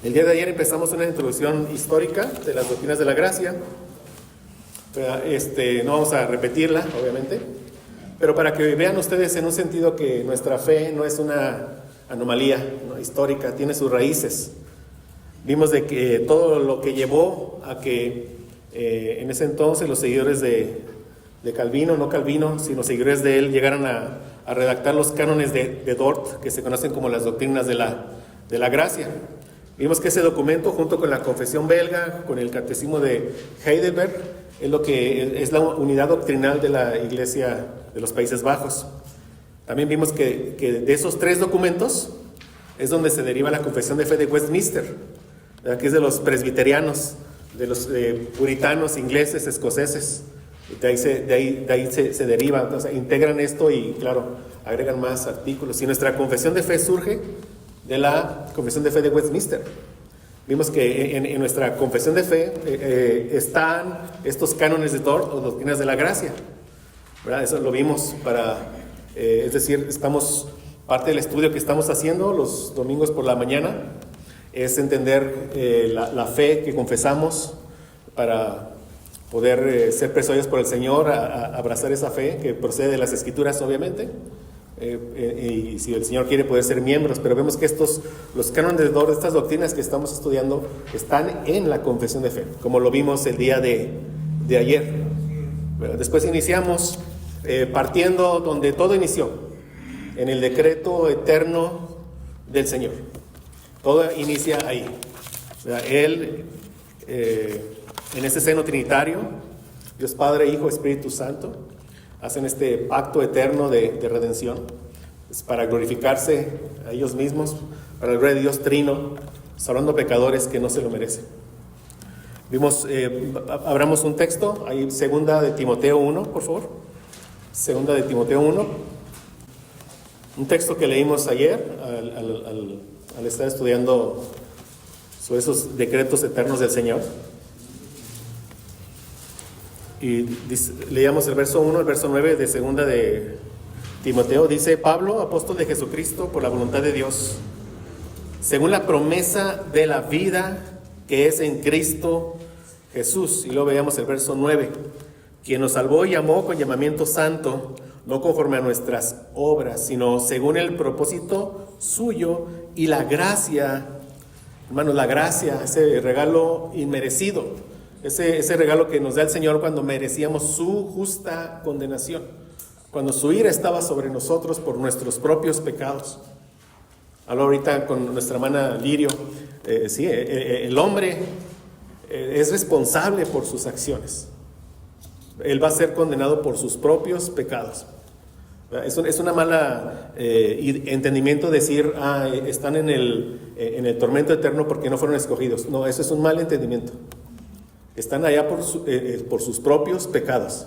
El día de ayer empezamos una introducción histórica de las doctrinas de la gracia. No vamos a repetirla, obviamente, pero para que vean ustedes en un sentido que nuestra fe no es una anomalía, ¿no?, histórica, tiene sus raíces. Vimos de que todo lo que llevó a que en ese entonces los seguidores de Calvino, no Calvino, sino seguidores de él, llegaran a redactar los cánones de Dort, que se conocen como las doctrinas de la gracia. Vimos que ese documento, junto con la confesión belga, con el catecismo de Heidelberg, es lo que es la unidad doctrinal de la Iglesia de los Países Bajos. También vimos que de esos tres documentos es donde se deriva la confesión de fe de Westminster, que es de los presbiterianos, de los puritanos ingleses, escoceses. De ahí se deriva, entonces integran esto y, claro, agregan más artículos. Y nuestra confesión de fe surge de la confesión de fe de Westminster. Vimos que en nuestra confesión de fe están estos cánones de Dort o doctrinas de la gracia, ¿verdad? Eso lo vimos es decir, parte del estudio que estamos haciendo los domingos por la mañana es entender la fe que confesamos para poder ser persuadidos por el Señor a abrazar esa fe que procede de las Escrituras, obviamente. Y si el Señor quiere, poder ser miembros, pero vemos que los cánones de Dort, estas doctrinas que estamos estudiando, están en la confesión de fe, como lo vimos el día de ayer. Después iniciamos partiendo donde todo inició, en el decreto eterno del Señor. Todo inicia ahí. Él, en ese seno trinitario, Dios Padre, Hijo, Espíritu Santo, hacen este pacto eterno de redención. Es para glorificarse a ellos mismos, para la gloria de Dios Trino, salvando pecadores que no se lo merecen. Abramos un texto, ahí segunda de Timoteo 1, por favor. Segunda de Timoteo 1. Un texto que leímos ayer al estar estudiando sobre esos decretos eternos del Señor. Y leíamos el verso 1, el verso 9 de segunda de Timoteo. Dice: Pablo, apóstol de Jesucristo, por la voluntad de Dios, según la promesa de la vida que es en Cristo Jesús. Y luego veíamos el verso 9: quien nos salvó y llamó con llamamiento santo, no conforme a nuestras obras, sino según el propósito suyo y la gracia. Hermanos, la gracia, ese regalo inmerecido, ese regalo que nos da el Señor cuando merecíamos su justa condenación, cuando su ira estaba sobre nosotros por nuestros propios pecados. Hablo ahorita con nuestra hermana Lirio. El hombre es responsable por sus acciones. Él va a ser condenado por sus propios pecados. Es una mala entendimiento decir, están en el tormento eterno porque no fueron escogidos. No, eso es un mal entendimiento. Están allá por sus propios pecados.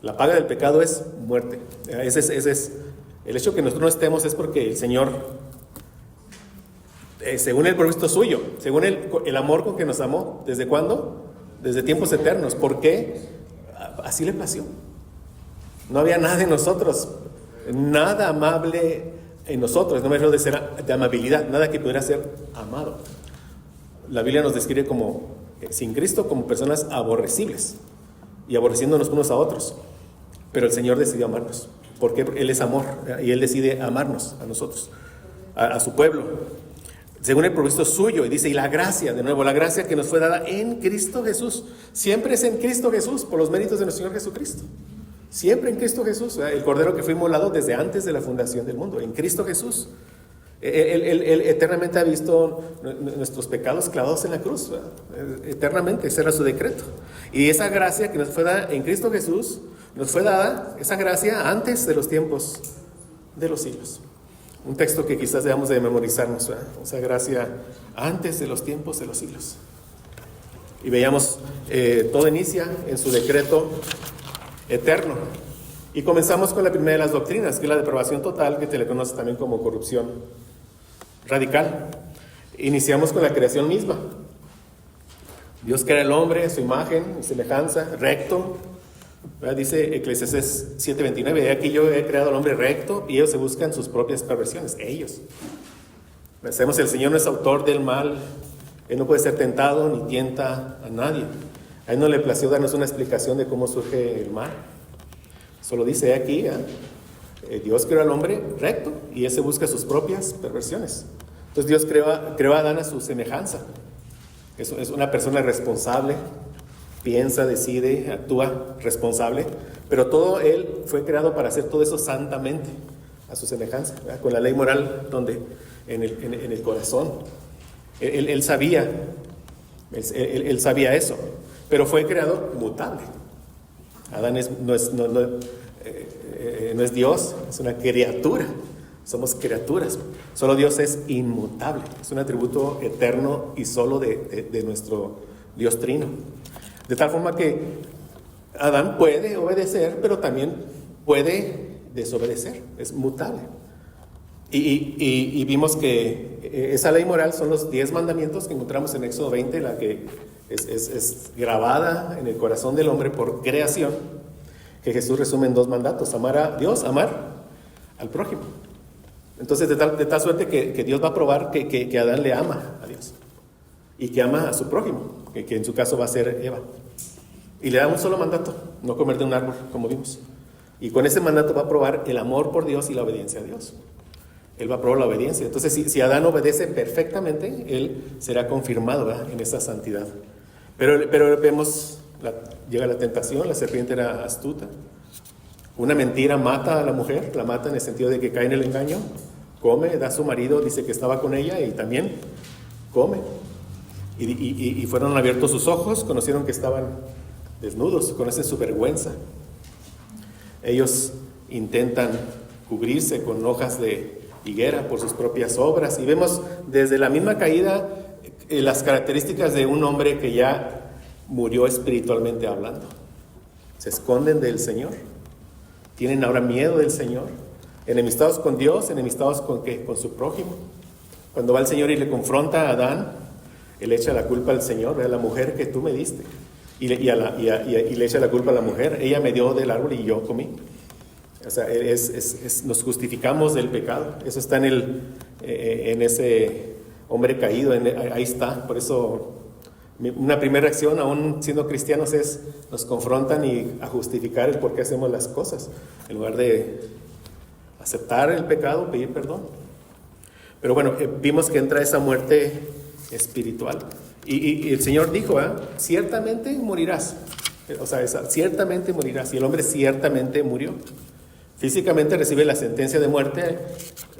La paga del pecado es muerte. Ese es el hecho que nosotros no estemos, es porque el Señor, según el propósito suyo, según el amor con que nos amó, ¿desde cuándo? Desde tiempos eternos. ¿Por qué? Así le plació. No había nada en nosotros, nada amable en nosotros, no me refiero de amabilidad, nada que pudiera ser amado. La Biblia nos describe sin Cristo como personas aborrecibles y aborreciéndonos unos a otros, pero el Señor decidió amarnos, porque Él es amor y Él decide amarnos a nosotros, a su pueblo, según el propósito suyo. Y dice, y la gracia, de nuevo, la gracia que nos fue dada en Cristo Jesús, siempre es en Cristo Jesús, por los méritos de nuestro Señor Jesucristo, siempre en Cristo Jesús, el Cordero que fue inmolado desde antes de la fundación del mundo, en Cristo Jesús. Él eternamente ha visto nuestros pecados clavados en la cruz, ¿verdad? Eternamente, ese era su decreto. Y esa gracia que nos fue dada en Cristo Jesús, nos fue dada esa gracia antes de los tiempos de los siglos. Un texto que quizás debamos de memorizarnos, ¿verdad? Esa gracia antes de los tiempos de los siglos. Y veíamos, todo inicia en su decreto eterno. Y comenzamos con la primera de las doctrinas, que es la depravación total, que se le conoce también como corrupción radical. Iniciamos con la creación misma. Dios crea al hombre, su imagen y semejanza, recto. ¿Verdad? Dice Eclesiastés 7:29, he aquí yo he creado al hombre recto y ellos se buscan sus propias perversiones, ellos. Sabemos el Señor no es autor del mal, Él no puede ser tentado ni tienta a nadie. A Él no le plació darnos una explicación de cómo surge el mal. Solo dice aquí, Dios creó al hombre recto y Él se busca sus propias perversiones. Entonces Dios creó a Adán a su semejanza. Es una persona responsable, piensa, decide, actúa responsable, pero todo Él fue creado para hacer todo eso santamente, a su semejanza, ¿verdad? Con la ley moral donde en el corazón. Él sabía eso, pero fue creado mutable. Adán no es Dios, es una criatura. Somos criaturas. Solo Dios es inmutable. Es un atributo eterno y solo de nuestro Dios trino. De tal forma que Adán puede obedecer, pero también puede desobedecer. Es mutable. Y vimos que esa ley moral son los 10 mandamientos que encontramos en Éxodo 20, la que es grabada en el corazón del hombre por creación, que Jesús resume en 2 mandatos: amar a Dios, amar al prójimo. Entonces, de tal suerte que Dios va a probar que Adán le ama a Dios y que ama a su prójimo, que en su caso va a ser Eva. Y le da un solo mandato: no comer de un árbol, como vimos. Y con ese mandato va a probar el amor por Dios y la obediencia a Dios. Él va a probar la obediencia. Entonces, si Adán obedece perfectamente, él será confirmado, ¿verdad?, en esa santidad. Pero vemos, llega la tentación, la serpiente era astuta. Una mentira mata a la mujer, la mata en el sentido de que cae en el engaño, come, da a su marido, dice que estaba con ella y también come. Y fueron abiertos sus ojos, conocieron que estaban desnudos, conocen su vergüenza. Ellos intentan cubrirse con hojas de higuera por sus propias obras, y vemos desde la misma caída las características de un hombre que ya murió espiritualmente hablando. Se esconden del Señor, tienen ahora miedo del Señor, enemistados con Dios, enemistados con su prójimo. Cuando va el Señor y le confronta a Adán, él echa la culpa al Señor: de la mujer que tú me diste, y le echa la culpa a la mujer: ella me dio del árbol y yo comí. O sea, nos justificamos del pecado. Eso está en ese hombre caído, ahí está. Por eso una primera reacción, aún siendo cristianos, es nos confrontan y a justificar el por qué hacemos las cosas, en lugar de aceptar el pecado, pedir perdón. Pero bueno, vimos que entra esa muerte espiritual. Y el Señor dijo: ciertamente morirás. O sea, ciertamente morirás. Y el hombre ciertamente murió. Físicamente recibe la sentencia de muerte: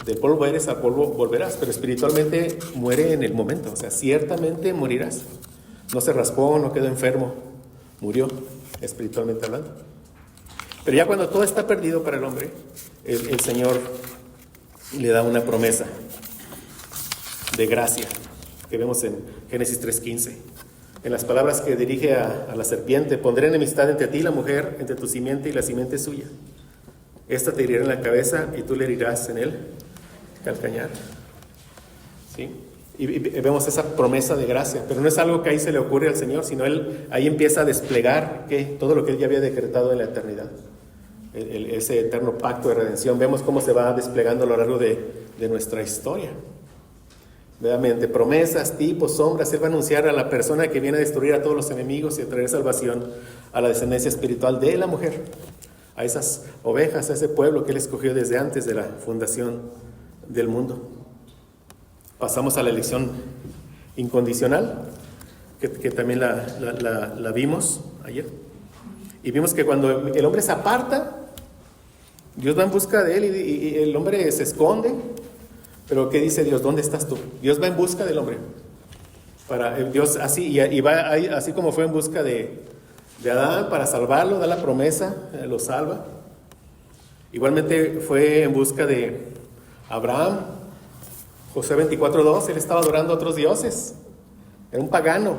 del polvo eres, al polvo volverás. Pero espiritualmente muere en el momento. O sea, ciertamente morirás. No se raspó, no quedó enfermo, murió, espiritualmente hablando. Pero ya cuando todo está perdido para el hombre, el Señor le da una promesa de gracia que vemos en Génesis 3:15. En las palabras que dirige a la serpiente: pondré enemistad entre ti y la mujer, entre tu simiente y la simiente suya. Esta te herirá en la cabeza y tú le herirás en el calcañar. ¿Sí? Y vemos esa promesa de gracia, pero no es algo que ahí se le ocurre al Señor, sino Él ahí empieza a desplegar todo lo que Él ya había decretado en la eternidad. Ese eterno pacto de redención. Vemos cómo se va desplegando a lo largo de nuestra historia. Mediante promesas, tipos, sombras, Él va a anunciar a la persona que viene a destruir a todos los enemigos y a traer salvación a la descendencia espiritual de la mujer, a esas ovejas, a ese pueblo que Él escogió desde antes de la fundación del mundo. Pasamos a la elección incondicional, que también la vimos ayer. Y vimos que cuando el hombre se aparta, Dios va en busca de él y el hombre se esconde. Pero ¿qué dice Dios? ¿Dónde estás tú? Dios va en busca del hombre. Dios así, y va ahí, así como fue en busca de Adán para salvarlo, da la promesa, lo salva. Igualmente fue en busca de Abraham. Josué 24:2, él estaba adorando a otros dioses. Era un pagano.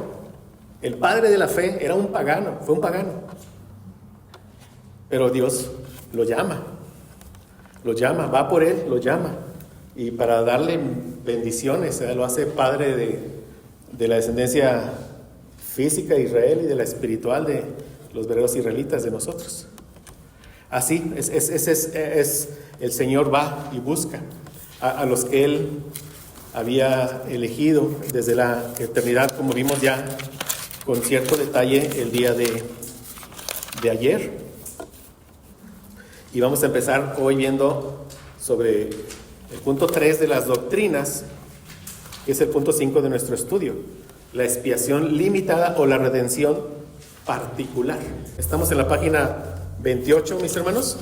El padre de la fe era un pagano, fue un pagano. Pero Dios lo llama, va por él, lo llama. Y para darle bendiciones, lo hace padre de la descendencia física de Israel y de la espiritual de los verdaderos israelitas, de nosotros. Así es el Señor va y busca a los que Él había elegido desde la eternidad, como vimos ya con cierto detalle el día de ayer. Y vamos a empezar hoy viendo sobre el punto 3 de las doctrinas, que es el punto 5 de nuestro estudio, la expiación limitada o la redención particular. Estamos en la página 28, mis hermanos,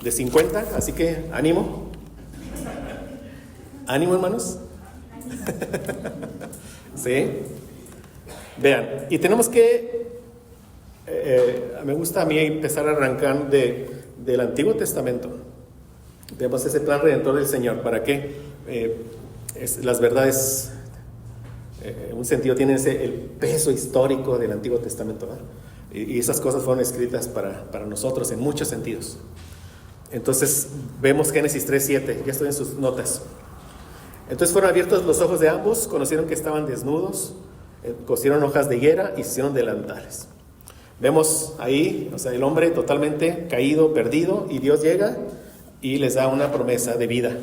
de 50, así que ánimo. Ánimo, hermanos. Sí. Vean, y tenemos que, me gusta a mí empezar a arrancar del Antiguo Testamento. Vemos ese plan redentor del Señor, para que las verdades, en un sentido, tienen el peso histórico del Antiguo Testamento, ¿verdad? Y esas cosas fueron escritas para nosotros en muchos sentidos. Entonces, vemos Génesis 3:7, ya estoy en sus notas. Entonces fueron abiertos los ojos de ambos, conocieron que estaban desnudos, cosieron hojas de higuera y hicieron delantales. Vemos ahí, o sea, el hombre totalmente caído, perdido, y Dios llega y les da una promesa de vida.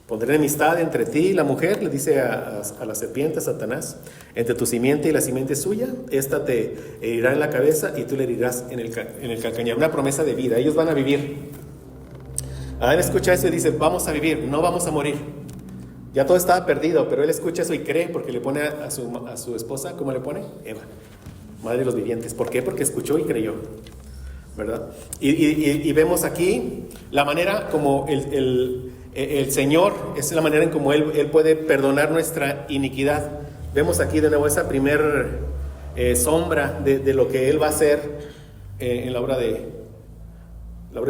Pondré enemistad entre ti y la mujer, le dice a la serpiente, a Satanás, entre tu simiente y la simiente suya, esta te herirá en la cabeza y tú le herirás en el calcañar. Una promesa de vida, ellos van a vivir. Adán escucha eso y dice, vamos a vivir, no vamos a morir. Ya todo estaba perdido, pero él escucha eso y cree, porque le pone a su esposa, ¿cómo le pone? Eva, madre de los vivientes. ¿Por qué? Porque escuchó y creyó, ¿verdad? Y vemos aquí la manera como el Señor, es la manera en como Él puede perdonar nuestra iniquidad. Vemos aquí de nuevo esa primer sombra de lo que Él va a hacer en la obra de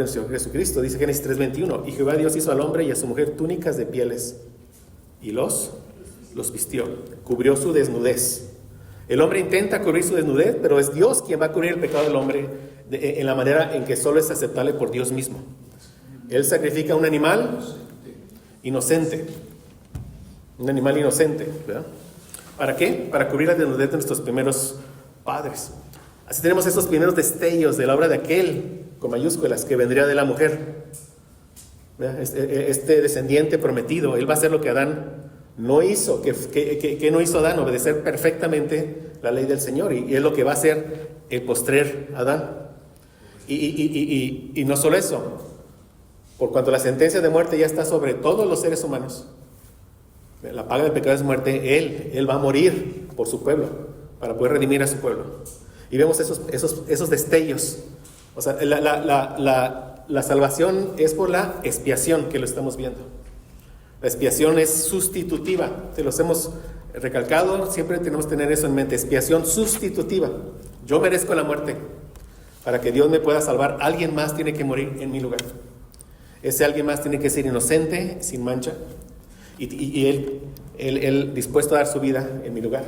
Señor Jesucristo. Dice Génesis 3:21, y Jehová Dios hizo al hombre y a su mujer túnicas de pieles, y los vistió, cubrió su desnudez. El hombre intenta cubrir su desnudez, pero es Dios quien va a cubrir el pecado del hombre en la manera en que solo es aceptable por Dios mismo. Él sacrifica un animal inocente, ¿verdad? ¿Para qué? Para cubrir la desnudez de nuestros primeros padres. Así tenemos esos primeros destellos de la obra de aquel, con mayúsculas, que vendría de la mujer. Este descendiente prometido, él va a hacer lo que Adán no hizo. ¿Qué no hizo Adán? Obedecer perfectamente la ley del Señor, y es lo que va a hacer el postrer Adán. Y no solo eso, por cuanto la sentencia de muerte ya está sobre todos los seres humanos, la paga del pecado es muerte, él va a morir por su pueblo, para poder redimir a su pueblo. Y vemos esos destellos. O sea, la salvación es por la expiación, que lo estamos viendo. La expiación es sustitutiva, te los hemos recalcado, siempre tenemos que tener eso en mente, expiación sustitutiva. Yo merezco la muerte, para que Dios me pueda salvar, alguien más tiene que morir en mi lugar. Ese alguien más tiene que ser inocente, sin mancha, y él dispuesto a dar su vida en mi lugar.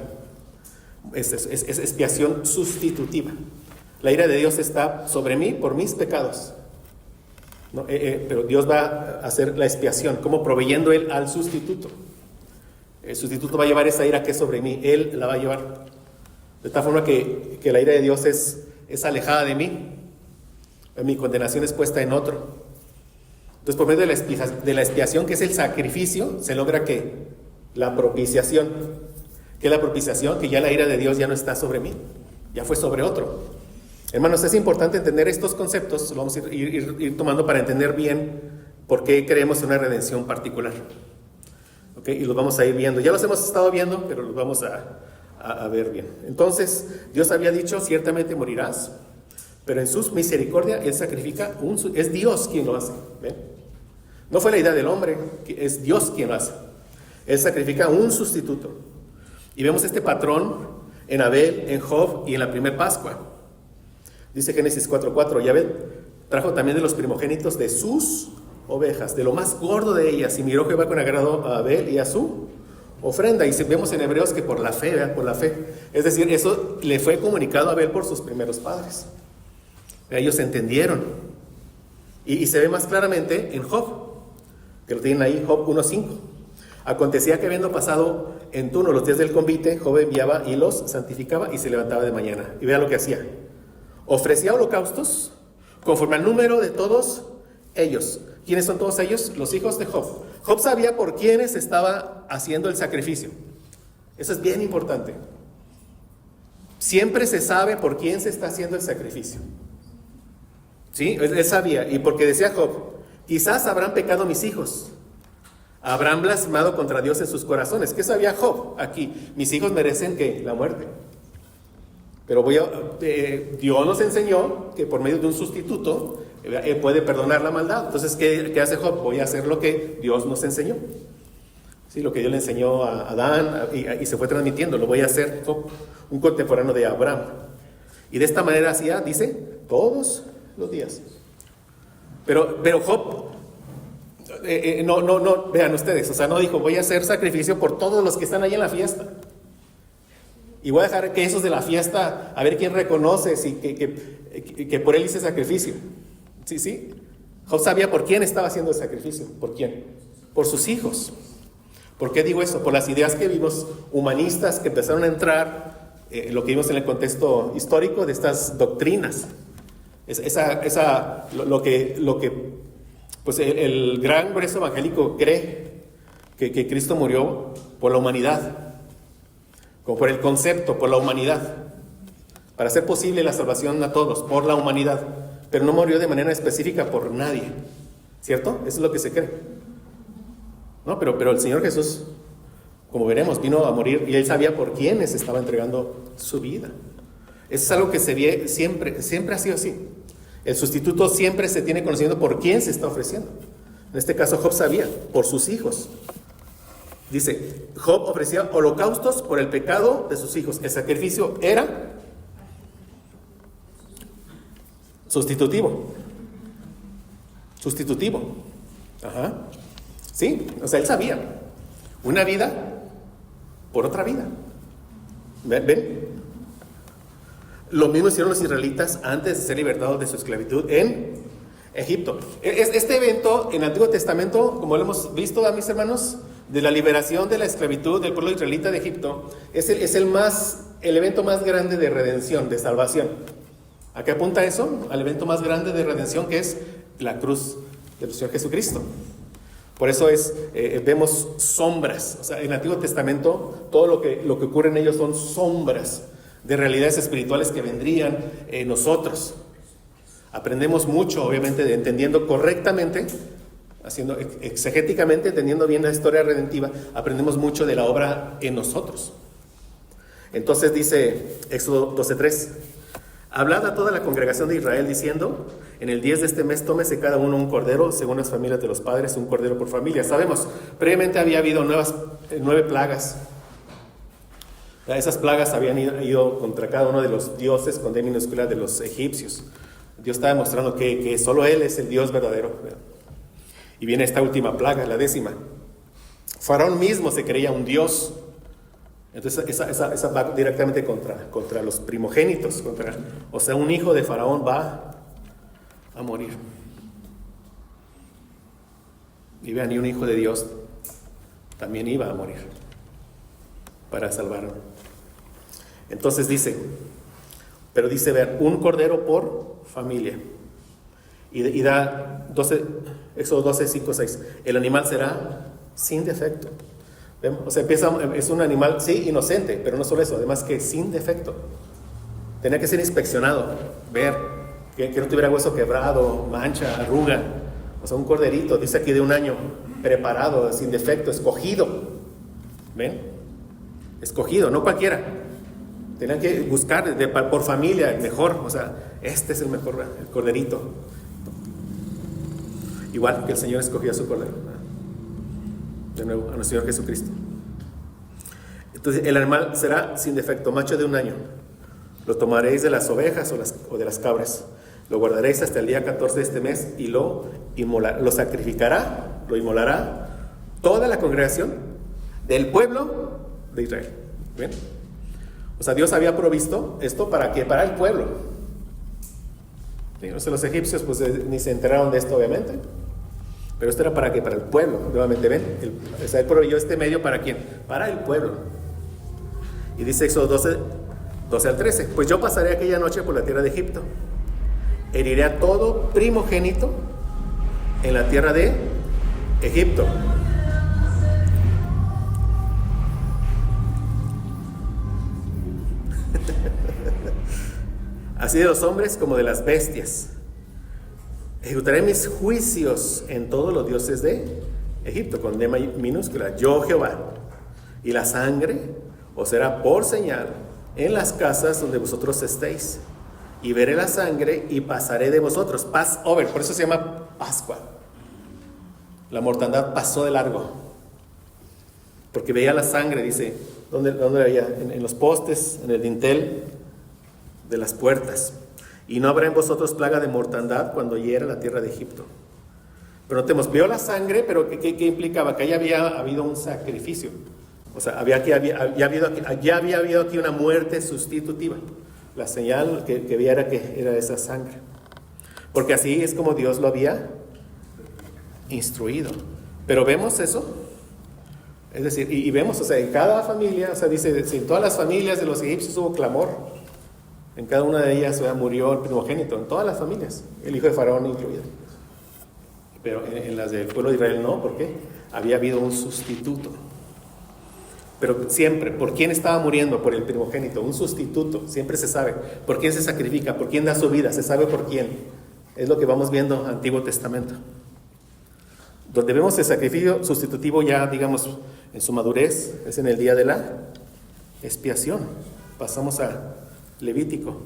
Es expiación sustitutiva. La ira de Dios está sobre mí por mis pecados. ¿No? Pero Dios va a hacer la expiación, como proveyendo Él al sustituto. El sustituto va a llevar esa ira que es sobre mí, Él la va a llevar. De tal forma que la ira de Dios es alejada de mí. Mi condenación es puesta en otro. Entonces, por medio de la expiación, que es el sacrificio, se logra ¿qué? La propiciación. ¿Qué es la propiciación? Que ya la ira de Dios ya no está sobre mí, ya fue sobre otro. Hermanos, es importante entender estos conceptos, lo vamos a ir tomando para entender bien por qué creemos en una redención particular. ¿Okay? Y los vamos a ir viendo. Ya los hemos estado viendo, pero los vamos a ver bien. Entonces, Dios había dicho, ciertamente morirás, pero en su misericordia Él sacrifica, es Dios quien lo hace. ¿Ven? No fue la idea del hombre, es Dios quien lo hace. Él sacrifica un sustituto. Y vemos este patrón en Abel, en Job y en la primer Pascua. Dice Génesis 4:4, y Abel trajo también de los primogénitos de sus ovejas, de lo más gordo de ellas, y miró Jehová con agrado a Abel y a su ofrenda. Y vemos en Hebreos que por la fe, es decir, eso le fue comunicado a Abel por sus primeros padres. Ellos entendieron. Y se ve más claramente en Job, que lo tienen ahí, Job 1:5. Acontecía que habiendo pasado en turno los días del convite, Job enviaba y los santificaba y se levantaba de mañana. Y vea lo que hacía. Ofrecía holocaustos conforme al número de todos ellos. ¿Quiénes son todos ellos? Los hijos de Job. Job sabía por quiénes estaba haciendo el sacrificio. Eso es bien importante. Siempre se sabe por quién se está haciendo el sacrificio. ¿Sí? Él sabía. Y porque decía Job, quizás habrán pecado mis hijos, habrán blasfemado contra Dios en sus corazones. ¿Qué sabía Job aquí? Mis hijos merecen ¿qué? La muerte. Pero Dios nos enseñó que por medio de un sustituto puede perdonar la maldad. Entonces, ¿qué hace Job? Voy a hacer lo que Dios nos enseñó. Sí, lo que Dios le enseñó a Adán y se fue transmitiendo. Lo voy a hacer Job, un contemporáneo de Abraham. Y de esta manera hacía, dice, todos los días. Pero Job, no, vean ustedes, o sea, no dijo, voy a hacer sacrificio por todos los que están ahí en la fiesta. Y voy a dejar que esos de la fiesta, a ver quién reconoce que por él hice sacrificio. Sí. Job sabía por quién estaba haciendo el sacrificio. ¿Por quién? Por sus hijos. ¿Por qué digo eso? Por las ideas que vimos humanistas que empezaron a entrar, lo que vimos en el contexto histórico de estas doctrinas. Lo que pues el gran grueso evangélico cree que Cristo murió por la humanidad. Como por el concepto, por la humanidad, para hacer posible la salvación a todos, por la humanidad, pero no murió de manera específica por nadie, ¿cierto? Eso es lo que se cree. No, pero el Señor Jesús, como veremos, vino a morir y Él sabía por quiénes estaba entregando su vida. Eso es algo que se ve siempre ha sido así. El sustituto siempre se tiene conociendo por quién se está ofreciendo. En este caso Job sabía, por sus hijos. Dice, Job ofrecía holocaustos por el pecado de sus hijos. El sacrificio era sustitutivo. Ajá. Sí, o sea, él sabía. Una vida por otra vida. ¿Ven? Lo mismo hicieron los israelitas antes de ser libertados de su esclavitud en Egipto. Este evento en el Antiguo Testamento, como lo hemos visto, mis hermanos, de la liberación de la esclavitud del pueblo israelita de Egipto, es el evento más grande de redención, de salvación. ¿A qué apunta eso? Al evento más grande de redención, que es la cruz del Señor Jesucristo. Por eso vemos sombras. O sea, en el Antiguo Testamento todo lo que ocurre en ellos son sombras de realidades espirituales que vendrían en nosotros. Aprendemos mucho, obviamente, entendiendo correctamente, haciendo exegéticamente, entendiendo bien la historia redentiva, aprendemos mucho de la obra en nosotros. Entonces dice Éxodo 12:3, hablad a toda la congregación de Israel diciendo, en el 10 de este mes tómese cada uno un cordero, según las familias de los padres, un cordero por familia. Sabemos, previamente había habido 9 plagas. Esas plagas habían ido contra cada uno de los dioses, con D minúscula, de los egipcios. Dios está demostrando que solo Él es el Dios verdadero. Y viene esta última plaga, la 10ª. Faraón mismo se creía un Dios. Entonces esa va directamente contra los primogénitos. O sea, un hijo de Faraón va a morir. Y vean, y un hijo de Dios también iba a morir para salvarlo. Entonces dice, ver, un cordero por familia. Y da Éxodo 12, 5, 6. El animal será sin defecto. O sea, es un animal, sí, inocente, pero no solo eso, además que sin defecto. Tenía que ser inspeccionado, ver que no tuviera hueso quebrado, mancha, arruga. O sea, un corderito, dice aquí de 1 año, preparado, sin defecto, escogido. ¿Ven? Escogido, no cualquiera. Tenían que buscar por familia el mejor. O sea, este es el mejor, el corderito. Igual que el Señor escogió a su cordero. De nuevo, a nuestro Señor Jesucristo. Entonces, el animal será sin defecto, macho de 1 año. Lo tomaréis de las ovejas o de las cabras. Lo guardaréis hasta el día 14 de este mes y lo inmolará toda la congregación del pueblo de Israel. ¿Ven? O sea, Dios había provisto esto para el pueblo. ¿Sí? O sea, los egipcios pues ni se enteraron de esto, obviamente. Pero esto era para el pueblo. Nuevamente, ¿ven? Él proveyó este medio ¿para quién? Para el pueblo. Y dice Éxodo 12 al 13. Pues yo pasaré aquella noche por la tierra de Egipto. Heriré a todo primogénito en la tierra de Egipto. Así de los hombres como de las bestias. Ejecutaré mis juicios en todos los dioses de Egipto, con D minúscula, yo Jehová. Y la sangre os será por señal en las casas donde vosotros estéis. Y veré la sangre y pasaré de vosotros. Passover, por eso se llama Pascua. La mortandad pasó de largo. Porque veía la sangre, dice, ¿dónde veía? En los postes, en el dintel de las puertas. Y no habrá en vosotros plaga de mortandad cuando hiera la tierra de Egipto. Pero notemos, vio la sangre, pero ¿qué implicaba? Que ya había habido un sacrificio. O sea, ya había habido aquí una muerte sustitutiva. La señal que viera que era esa sangre. Porque así es como Dios lo había instruido. Pero vemos eso. Es decir, y vemos, o sea, en cada familia, o sea, dice, en todas las familias de los egipcios hubo clamor. En cada una de ellas, o sea, murió el primogénito, en todas las familias, el hijo de Faraón incluido. Pero en las del pueblo de Israel no, ¿por qué? Había habido un sustituto. Pero siempre, ¿por quién estaba muriendo? Por el primogénito, un sustituto, siempre se sabe. ¿Por quién se sacrifica? ¿Por quién da su vida? Se sabe por quién. Es lo que vamos viendo en el Antiguo Testamento. Donde vemos el sacrificio sustitutivo ya, digamos, en su madurez, es en el día de la expiación. Pasamos a Levítico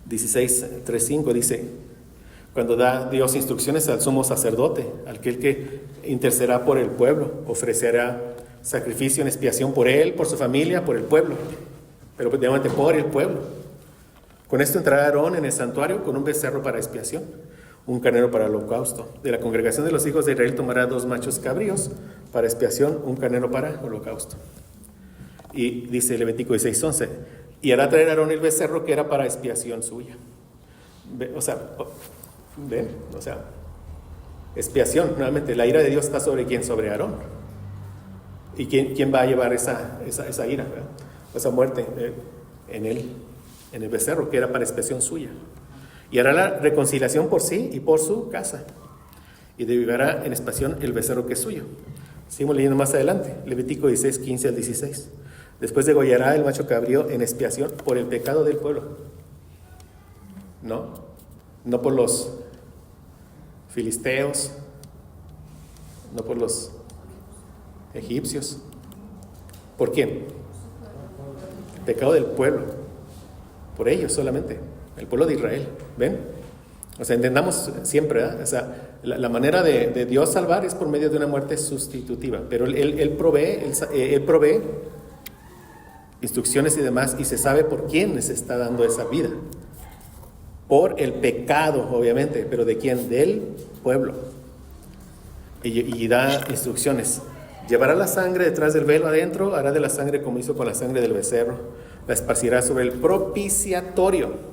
16:3-5, dice, cuando da Dios instrucciones al sumo sacerdote, aquel que intercederá por el pueblo, ofrecerá sacrificio en expiación por él, por su familia, por el pueblo, pero principalmente por el pueblo. Con esto entrará Aarón en el santuario con un becerro para expiación, un carnero para holocausto. De la congregación de los hijos de Israel tomará 2 machos cabríos para expiación, un carnero para holocausto. Y dice Levítico 16:11, y hará traer a Aarón el becerro que era para expiación suya. O sea, ¿ven? O sea, expiación, nuevamente, la ira de Dios está sobre quién, sobre Aarón. ¿Y quién va a llevar esa ira, ¿verdad? Esa muerte en el becerro que era para expiación suya? Y hará la reconciliación por sí y por su casa. Y devolverá en expiación el becerro que es suyo. Seguimos leyendo más adelante, Levítico 16:15-16. Después degollará el macho cabrío en expiación por el pecado del pueblo. No por los filisteos, no por los egipcios. ¿Por quién? El pecado del pueblo. Por ellos solamente. El pueblo de Israel. ¿Ven? O sea, entendamos siempre, ¿verdad? O sea, la manera de Dios salvar es por medio de una muerte sustitutiva. Pero Él provee instrucciones y demás, y se sabe por quién les está dando esa vida. Por el pecado, obviamente, pero ¿de quién? Del pueblo. Y da instrucciones. Llevará la sangre detrás del velo adentro, hará de la sangre como hizo con la sangre del becerro, la esparcirá sobre el propiciatorio.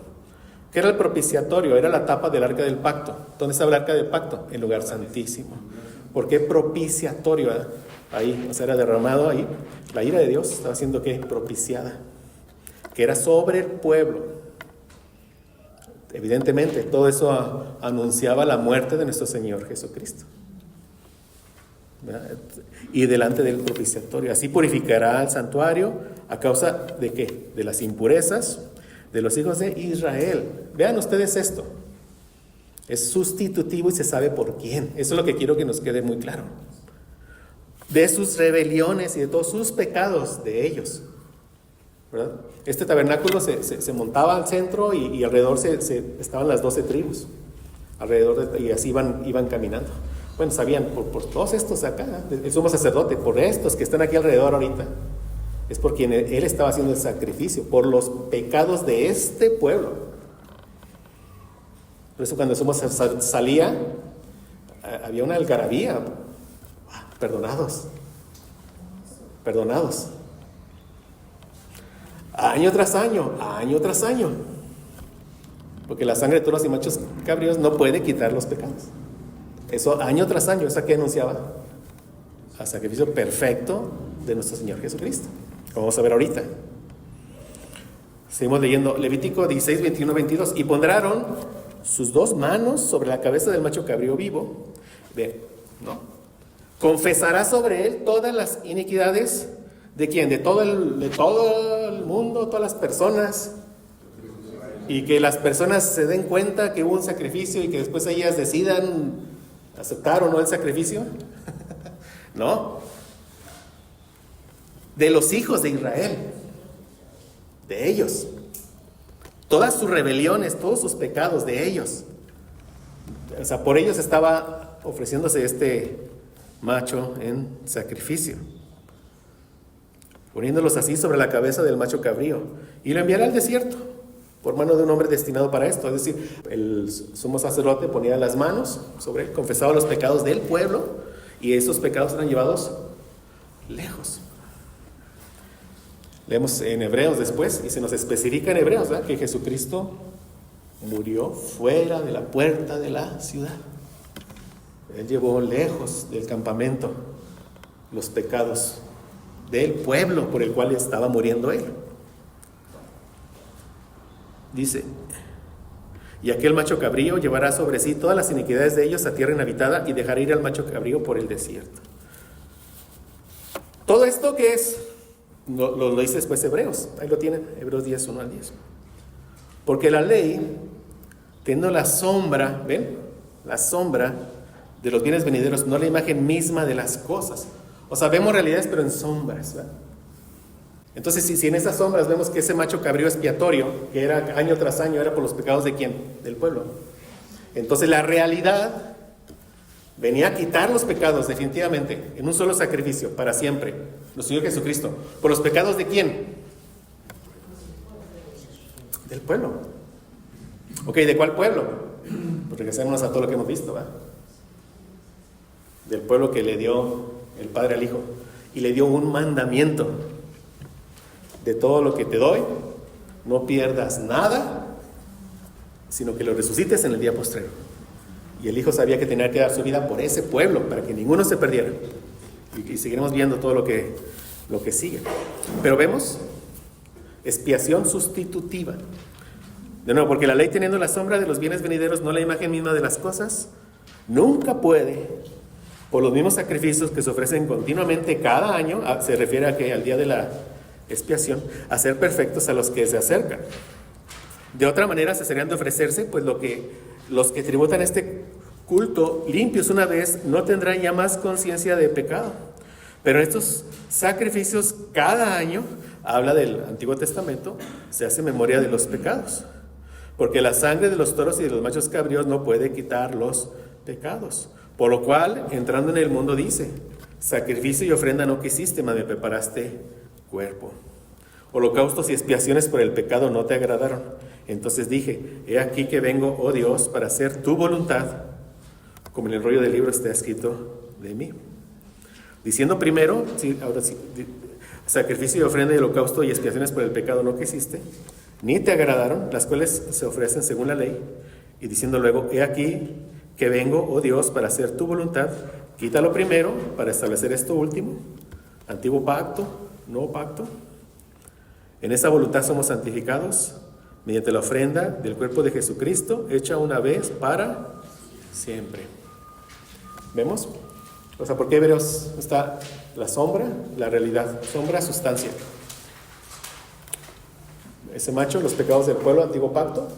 ¿Qué era el propiciatorio? Era la tapa del arca del pacto. ¿Dónde estaba el arca del pacto? El lugar santísimo. ¿Por qué propiciatorio? Ahí, o sea, era derramado ahí. La ira de Dios estaba siendo ¿qué? Propiciada. Que era sobre el pueblo. Evidentemente, todo eso anunciaba la muerte de nuestro Señor Jesucristo. ¿Verdad? Y delante del propiciatorio. Así purificará el santuario a causa de ¿qué? De las impurezas de los hijos de Israel. Vean ustedes esto. Es sustitutivo y se sabe por quién. Eso es lo que quiero que nos quede muy claro. De sus rebeliones y de todos sus pecados de ellos. ¿Verdad? Este tabernáculo se montaba al centro y alrededor estaban las 12 tribus. Alrededor y así iban caminando. Bueno, sabían, por todos estos acá, el sumo sacerdote, por estos que están aquí alrededor ahorita, es por quien él estaba haciendo el sacrificio, por los pecados de este pueblo. Por eso cuando el sumo salía, había una algarabía. Perdonados. Año tras año. Porque la sangre de toros y machos cabríos no puede quitar los pecados. Eso año tras año, ¿esa que anunciaba? Al sacrificio perfecto de nuestro Señor Jesucristo. Como vamos a ver ahorita. Seguimos leyendo Levítico 16, 21, 22. Y pondrán sus 2 manos sobre la cabeza del macho cabrío vivo. Ve, ¿no? Confesará sobre él todas las iniquidades. ¿De quién? De todo el mundo, todas las personas, y que las personas se den cuenta que hubo un sacrificio y que después ellas decidan aceptar o no el sacrificio. No. De los hijos de Israel, de ellos. Todas sus rebeliones, todos sus pecados, de ellos. O sea, por ellos estaba ofreciéndose este macho en sacrificio, poniéndolos así sobre la cabeza del macho cabrío, y lo enviará al desierto por mano de un hombre destinado para esto. Es decir, el sumo sacerdote ponía las manos sobre él, confesaba los pecados del pueblo, y esos pecados eran llevados lejos. Leemos en Hebreos después, y se nos especifica en Hebreos, ¿verdad?, que Jesucristo murió fuera de la puerta de la ciudad. Él llevó lejos del campamento los pecados del pueblo por el cual estaba muriendo él. Dice: y aquel macho cabrío llevará sobre sí todas las iniquidades de ellos a tierra inhabitada, y dejará ir al macho cabrío por el desierto. Todo esto que es, lo dice después Hebreos, ahí lo tienen, Hebreos 10, 1 al 10. Porque la ley, teniendo la sombra, ¿ven? La sombra de los bienes venideros, no la imagen misma de las cosas. O sea, vemos realidades pero en sombras, ¿verdad? Entonces, si en esas sombras vemos que ese macho cabrío expiatorio, que era año tras año, era por los pecados ¿de quién? Del pueblo. Entonces la realidad venía a quitar los pecados definitivamente, en un solo sacrificio, para siempre, nuestro Señor Jesucristo. ¿Por los pecados de quién? Del pueblo. Ok, ¿de cuál pueblo? Pues regresemos a todo lo que hemos visto, ¿verdad? Del pueblo que le dio el Padre al Hijo, y le dio un mandamiento: de todo lo que te doy, no pierdas nada, sino que lo resucites en el día postrero. Y el Hijo sabía que tenía que dar su vida por ese pueblo, para que ninguno se perdiera. Y seguiremos viendo todo lo que sigue. Pero vemos expiación sustitutiva. De nuevo, porque la ley, teniendo la sombra de los bienes venideros, no la imagen misma de las cosas, nunca puede, por los mismos sacrificios que se ofrecen continuamente cada año, se refiere a que al día de la expiación, hacer perfectos a los que se acercan. De otra manera, se serían de ofrecerse, pues los que tributan este culto limpios una vez no tendrán ya más conciencia de pecado. Pero estos sacrificios cada año, habla del Antiguo Testamento, se hace memoria de los pecados. Porque la sangre de los toros y de los machos cabríos no puede quitar los pecados. Por lo cual, entrando en el mundo, dice: sacrificio y ofrenda no quisiste, mas me preparaste cuerpo. Holocaustos y expiaciones por el pecado no te agradaron. Entonces dije: he aquí que vengo, oh Dios, para hacer tu voluntad, como en el rollo del libro está escrito de mí. Diciendo primero, ahora sí, sacrificio y ofrenda y holocausto y expiaciones por el pecado no quisiste, ni te agradaron, las cuales se ofrecen según la ley. Y diciendo luego: he aquí que vengo, oh Dios, para hacer tu voluntad, quítalo primero para establecer esto último. Antiguo pacto, nuevo pacto. En esa voluntad somos santificados mediante la ofrenda del cuerpo de Jesucristo, hecha una vez para siempre. ¿Vemos? O sea, ¿por qué Hebreos está la sombra, la realidad? Sombra, sustancia. Ese macho, los pecados del pueblo, antiguo pacto.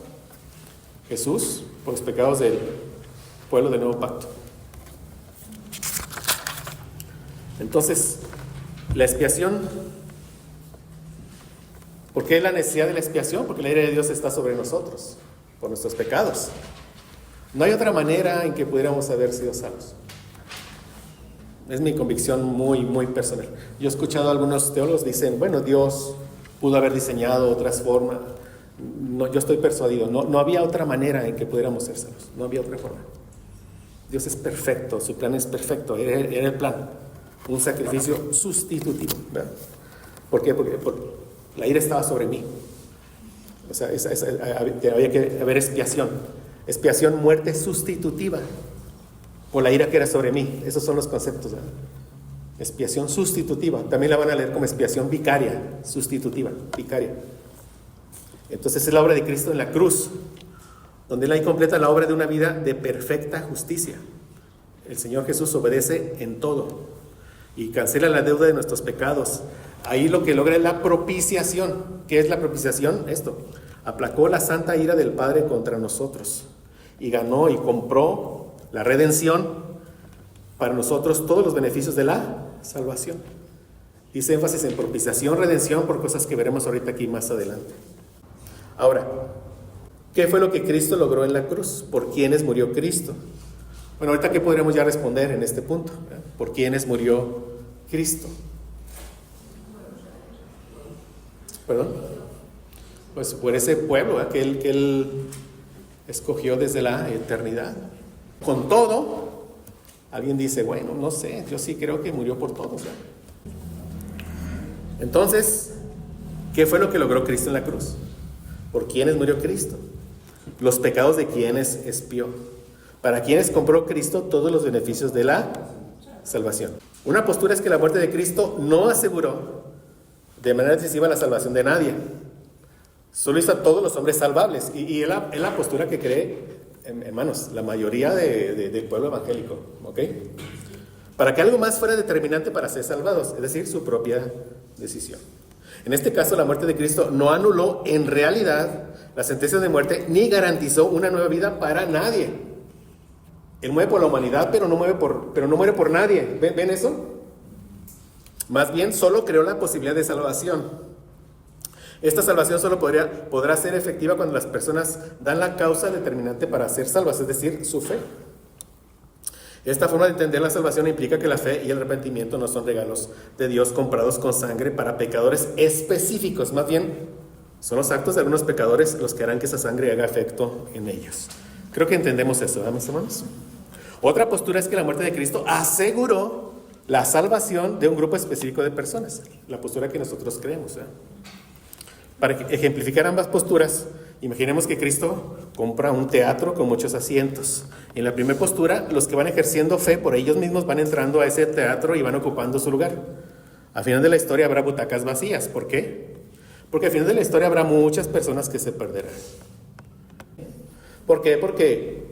Jesús, por los pecados del pueblo del nuevo pacto. Entonces, la expiación. ¿Por qué la necesidad de la expiación? Porque la ira de Dios está sobre nosotros, por nuestros pecados. No hay otra manera en que pudiéramos haber sido salvos. Es mi convicción muy, muy personal. Yo he escuchado a algunos teólogos dicen: bueno, Dios pudo haber diseñado otras formas. No, yo estoy persuadido, no había otra manera en que pudiéramos ser salvos. No había otra forma. Dios es perfecto, su plan es perfecto. Era el plan, un sacrificio sustitutivo, ¿verdad? ¿Por qué? Porque la ira estaba sobre mí. O sea, había que haber expiación. Expiación, muerte sustitutiva por la ira que era sobre mí. Esos son los conceptos, ¿verdad? Expiación sustitutiva. También la van a leer como expiación vicaria, sustitutiva, vicaria. Entonces es la obra de Cristo en la cruz, donde Él ahí completa la obra de una vida de perfecta justicia. El Señor Jesús obedece en todo y cancela la deuda de nuestros pecados, Ahí lo que logra es la propiciación. ¿Qué es la propiciación? Esto. Aplacó la santa ira del Padre contra nosotros y ganó y compró la redención para nosotros, todos los beneficios de la salvación. Dice énfasis en propiciación, redención, por cosas que veremos ahorita aquí más adelante. Ahora, ¿qué fue lo que Cristo logró en la cruz? ¿Por quiénes murió Cristo? Bueno, ahorita ¿qué podríamos ya responder en este punto? ¿Por quiénes murió Cristo? ¿Perdón? Pues por ese pueblo que él escogió desde la eternidad. Con todo, alguien dice, bueno, no sé, yo sí creo que murió por todos. Entonces, ¿qué fue lo que logró Cristo en la cruz? ¿Por quiénes murió Cristo? Los pecados de quienes expió. ¿Para quienes compró Cristo todos los beneficios de la salvación? Una postura es que la muerte de Cristo no aseguró de manera decisiva la salvación de nadie. Solo hizo a todos los hombres salvables. Y es la postura que cree, hermanos, la mayoría del pueblo evangélico. ¿Ok? Para que algo más fuera determinante para ser salvados, es decir, su propia decisión. En este caso, la muerte de Cristo no anuló en realidad la sentencia de muerte ni garantizó una nueva vida para nadie. Él muere por la humanidad, pero no muere por nadie. ¿Ven eso? Más bien, solo creó la posibilidad de salvación. Esta salvación solo podrá ser efectiva cuando las personas dan la causa determinante para ser salvas, es decir, su fe. Esta forma de entender la salvación implica que la fe y el arrepentimiento no son regalos de Dios comprados con sangre para pecadores específicos. Más bien, son los actos de algunos pecadores los que harán que esa sangre haga efecto en ellos. Creo que entendemos eso, ¿verdad, mis hermanos? Otra postura es que la muerte de Cristo aseguró la salvación de un grupo específico de personas. La postura que nosotros creemos, ¿verdad? Para ejemplificar ambas posturas, imaginemos que Cristo compra un teatro con muchos asientos. En la primera postura, los que van ejerciendo fe por ellos mismos van entrando a ese teatro y van ocupando su lugar. Al final de la historia habrá butacas vacías. ¿Por qué? Porque al final de la historia habrá muchas personas que se perderán. ¿Por qué? Porque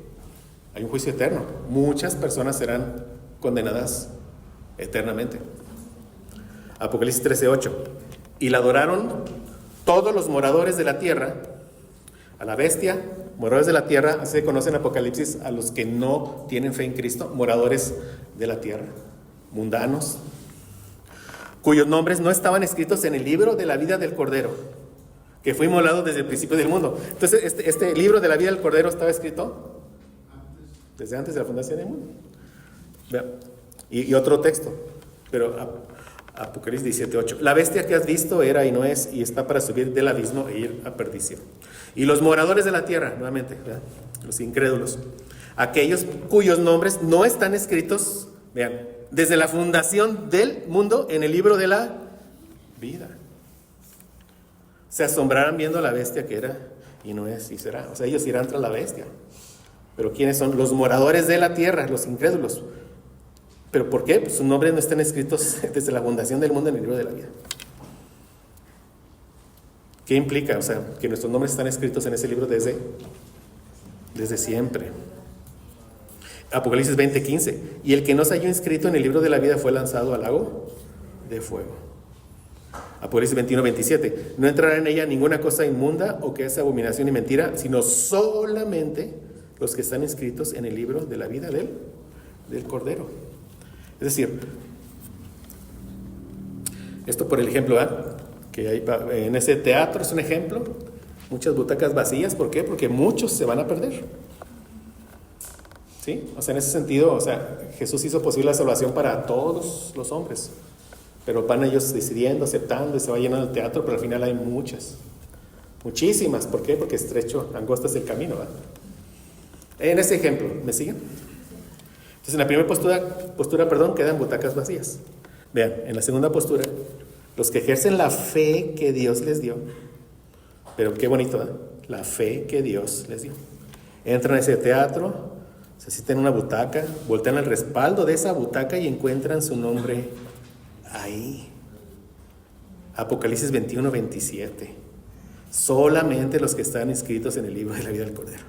hay un juicio eterno. Muchas personas serán condenadas eternamente. Apocalipsis 13:8. Y la adoraron todos los moradores de la tierra, a la bestia, moradores de la tierra, así se conoce en Apocalipsis a los que no tienen fe en Cristo, moradores de la tierra, mundanos, cuyos nombres no estaban escritos en el libro de la vida del Cordero, que fue inmolado desde el principio del mundo. Entonces, este libro de la vida del Cordero estaba escrito desde antes de la fundación del mundo. Y otro texto, pero Apocalipsis 17:8. La bestia que has visto era y no es, y está para subir del abismo e ir a perdición. Y los moradores de la tierra, nuevamente, ¿verdad? Los incrédulos, aquellos cuyos nombres no están escritos, vean, desde la fundación del mundo en el libro de la vida, se asombrarán viendo a la bestia que era y no es y será. O sea, ellos irán tras la bestia. Pero ¿quiénes son? Los moradores de la tierra, los incrédulos. ¿Pero por qué? Pues sus nombres no están escritos desde la fundación del mundo en el libro de la vida. ¿Qué implica? O sea, que nuestros nombres están escritos en ese libro desde siempre. Apocalipsis 20:15. Y el que no se halló inscrito en el libro de la vida fue lanzado al lago de fuego. Apocalipsis 21:27. No entrará en ella ninguna cosa inmunda o que es abominación y mentira, sino solamente los que están inscritos en el libro de la vida del Cordero. Es decir, esto por el ejemplo, que hay en ese teatro es un ejemplo, muchas butacas vacías. ¿Por qué? Porque muchos se van a perder. ¿Sí? O sea, en ese sentido, o sea, Jesús hizo posible la salvación para todos los hombres, pero van ellos decidiendo, aceptando, y se va llenando el teatro, pero al final hay muchísimas. ¿Por qué? Porque estrecho, angosto es el camino, ¿verdad? En ese ejemplo, ¿me siguen? Entonces, en la primera postura, quedan butacas vacías. Vean, en la segunda postura, los que ejercen la fe que Dios les dio, pero qué bonito, ¿verdad? La fe que Dios les dio. Entran a ese teatro, se sientan en una butaca, voltean al respaldo de esa butaca y encuentran su nombre ahí. Apocalipsis 21:27. Solamente los que están inscritos en el libro de la vida del Cordero.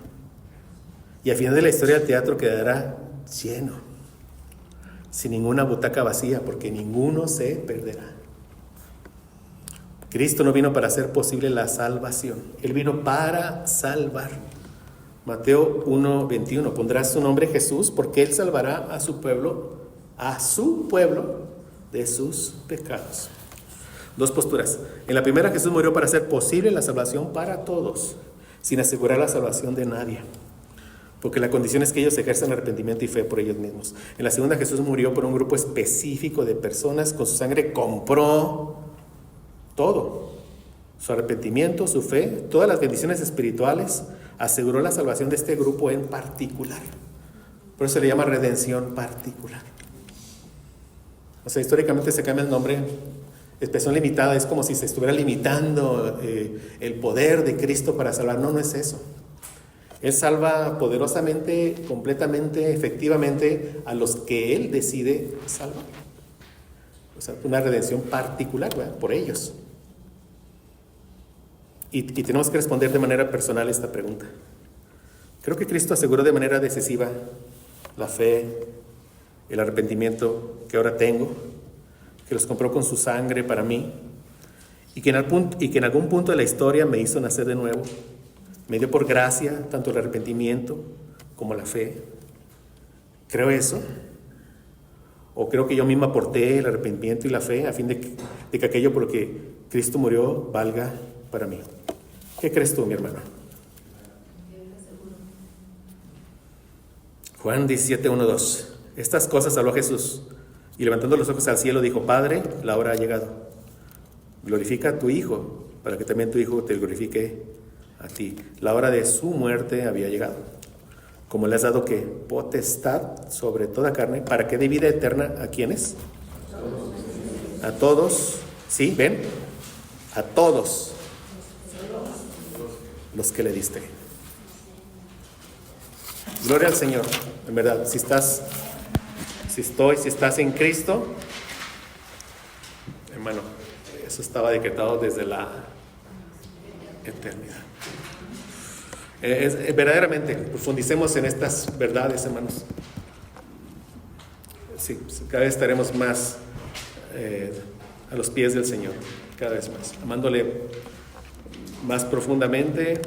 Y al final de la historia del teatro quedará lleno, sin ninguna butaca vacía, porque ninguno se perderá. Cristo no vino para hacer posible la salvación. Él vino para salvar. Mateo 1:21. Pondrás su nombre Jesús porque Él salvará a su pueblo de sus pecados. Dos posturas. En la primera, Jesús murió para hacer posible la salvación para todos, sin asegurar la salvación de nadie, porque la condición es que ellos ejerzan arrepentimiento y fe por ellos mismos. En la segunda, Jesús murió por un grupo específico de personas. Con su sangre compró todo: su arrepentimiento, su fe, todas las bendiciones espirituales. Aseguró la salvación de este grupo en particular. Por eso se le llama redención particular. O sea, históricamente se cambia el nombre. Expresión limitada es como si se estuviera limitando el poder de Cristo para salvar. No, no es eso. Él salva poderosamente, completamente, efectivamente a los que Él decide salvar. O sea, una redención particular, ¿verdad? Por ellos. Y tenemos que responder de manera personal esta pregunta. Creo que Cristo aseguró de manera decisiva la fe, el arrepentimiento que ahora tengo, que los compró con su sangre para mí, y que en algún punto de la historia me hizo nacer de nuevo. Me dio por gracia tanto el arrepentimiento como la fe. ¿Creo eso? ¿O creo que yo mismo aporté el arrepentimiento y la fe a fin de que aquello por lo que Cristo murió valga para mí? ¿Qué crees tú, mi hermano? Juan 17:1-2. Estas cosas habló Jesús, y levantando los ojos al cielo dijo: Padre, la hora ha llegado. Glorifica a tu Hijo, para que también tu Hijo te glorifique a ti. La hora de su muerte había llegado. Como le has dado que potestad sobre toda carne, para que dé vida eterna a quienes? A todos. ¿Sí? ¿Ven? A todos los que le diste. Gloria al Señor. En verdad, si estás en Cristo, hermano, eso estaba decretado desde la eternidad. Verdaderamente, profundicemos en estas verdades, hermanos. Sí, cada vez estaremos más a los pies del Señor, cada vez más, amándole más profundamente.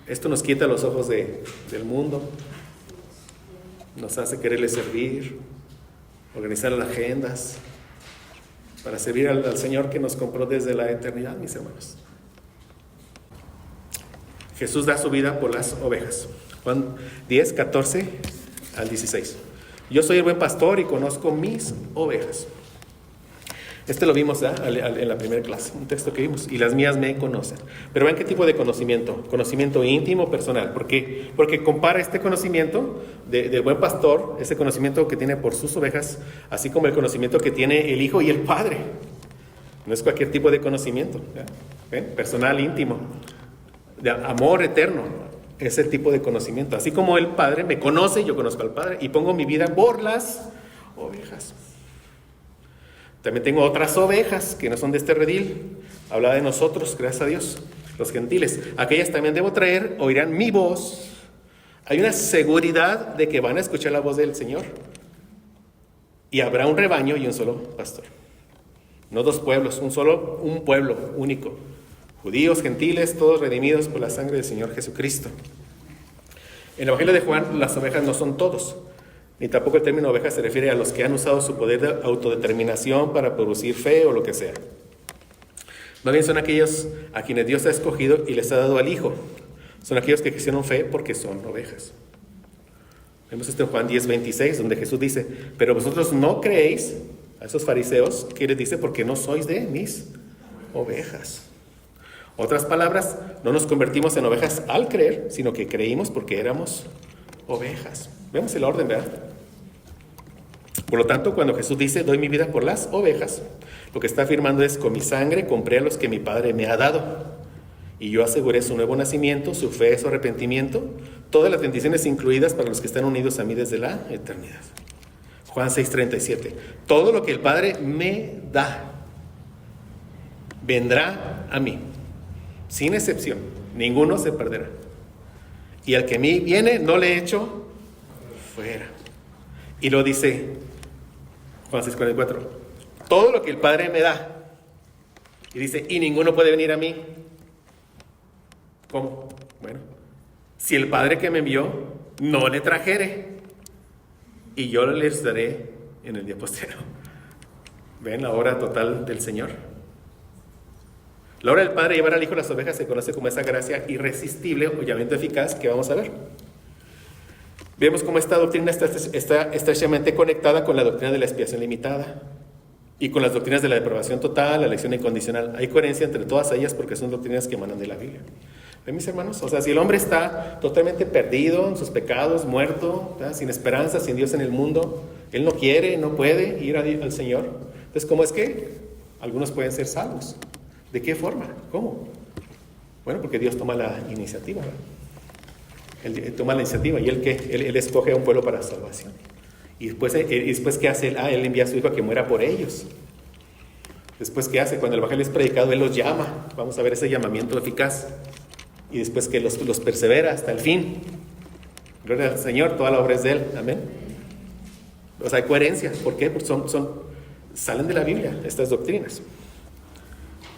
Esto nos quita los ojos del mundo, nos hace quererle servir, organizar las agendas para servir al Señor que nos compró desde la eternidad, mis hermanos. Jesús da su vida por las ovejas. Juan 10:14-16. Yo soy el buen pastor y conozco mis ovejas. Lo vimos en la primera clase, un texto que vimos. Y las mías me conocen. Pero vean qué tipo de conocimiento. Conocimiento íntimo, personal. ¿Por qué? Porque compara este conocimiento del buen pastor, ese conocimiento que tiene por sus ovejas, así como el conocimiento que tiene el Hijo y el Padre. No es cualquier tipo de conocimiento. ¿Ven? Personal, íntimo. De amor eterno. Ese tipo de conocimiento. Así como el Padre me conoce, yo conozco al Padre y pongo mi vida por las ovejas. También tengo otras ovejas que no son de este redil. Habla de nosotros, gracias a Dios, los gentiles. Aquellas también debo traer, oirán mi voz. Hay una seguridad de que van a escuchar la voz del Señor. Y habrá un rebaño y un solo pastor. No dos pueblos, un pueblo único. Judíos, gentiles, todos redimidos por la sangre del Señor Jesucristo. En el Evangelio de Juan, las ovejas no son todos. Ni tampoco el término oveja se refiere a los que han usado su poder de autodeterminación para producir fe o lo que sea. Más bien son aquellos a quienes Dios ha escogido y les ha dado al Hijo. Son aquellos que hicieron fe porque son ovejas. Vemos esto en Juan 10:26, donde Jesús dice: pero vosotros no creéis, a esos fariseos, que les dice: porque no sois de mis ovejas. Otras palabras, no nos convertimos en ovejas al creer, sino que creímos porque éramos ovejas. Vemos el orden, ¿verdad? Por lo tanto, cuando Jesús dice: doy mi vida por las ovejas, lo que está afirmando es: con mi sangre compré a los que mi Padre me ha dado. Y yo aseguré su nuevo nacimiento, su fe, su arrepentimiento, todas las bendiciones incluidas para los que están unidos a mí desde la eternidad. Juan 6:37. Todo lo que el Padre me da vendrá a mí, sin excepción. Ninguno se perderá. Y al que a mí viene, no le echo fuera. Y lo dice Juan 6:44. Todo lo que el Padre me da Y dice, y ninguno puede venir a mí. ¿Cómo? Bueno, si el Padre que me envió no le trajere, y yo les daré en el día postero. ¿Ven la obra total del Señor? La obra del Padre llevar al Hijo las ovejas se conoce como esa gracia irresistible o llamamiento eficaz que vamos a ver. Vemos cómo esta doctrina está estrechamente conectada con la doctrina de la expiación limitada y con las doctrinas de la deprobación total, la elección incondicional. Hay coherencia entre todas ellas porque son doctrinas que emanan de la Biblia. ¿Ven, mis hermanos? O sea, si el hombre está totalmente perdido en sus pecados, muerto, ¿verdad?, sin esperanza, sin Dios en el mundo, él no quiere, no puede ir al Señor. Entonces, ¿cómo es que algunos pueden ser salvos? ¿De qué forma? ¿Cómo? Bueno, porque Dios toma la iniciativa, ¿verdad? Él toma la iniciativa y él escoge a un pueblo para salvación. Y después ¿qué hace él? Él envía a su Hijo a que muera por ellos. Después, ¿qué hace? Cuando el Evangelio es predicado, Él los llama. Vamos a ver ese llamamiento eficaz. Y después que los persevera hasta el fin. Gloria al Señor, toda la obra es de Él. Amén. O sea, hay coherencia. ¿Por qué? Porque salen de la Biblia estas doctrinas.